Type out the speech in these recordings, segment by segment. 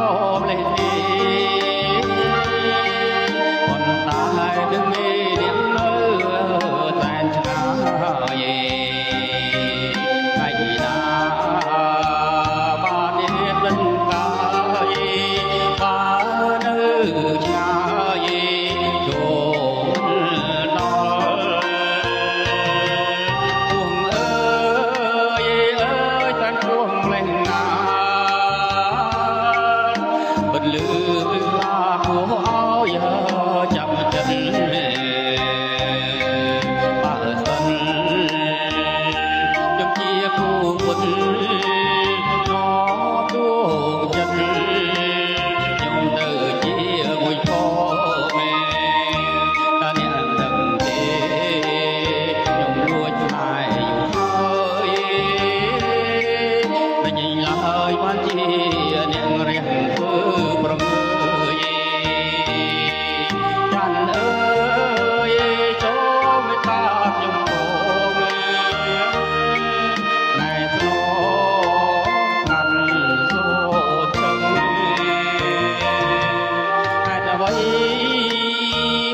មលេទីប៉ុន្តែនឹងមាននាងនៅតែឆ្ងាយថ្ងៃណាបានមានមិនកាយបើនៅឆ្ងាយចូលដល់ទួងអើយតាំងទួងលេងណាបិទលឺឡាគួរឲ្យចាប់ចិត្តបើសិនខ្ញុំជាគូពុតងទួងចិត្តខ្ញុំទៅជាមួយផងតែអ្នកដឹងទេខ្ញុំលួចឆ្ងាយយូរហើយមិនញញឡើយបានជាអ្នករះធ្វើប្រងើយចាន់អើយចូលមេត្តាខ្ញុំផងណែធ្នកាន់សូត្រឹងហេតុអ្វី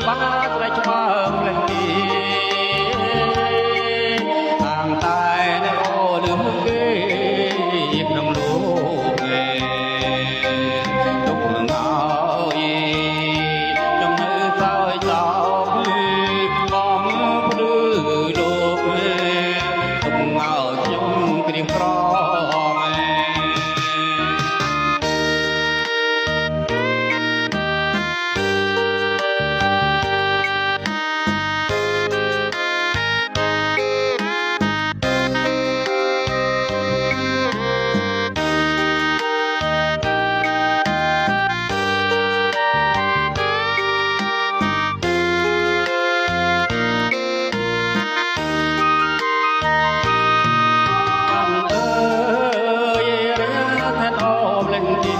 បានត្រេកឆ្មើងលេងទីតាំងតែនៅលើគេក្នុងលោកទុកនឹងឲ្យខ្ញុំនៅសោយសោកបងព្រឺលោកទុកឲ្យខ្ញុំគ្រៀងក្រទី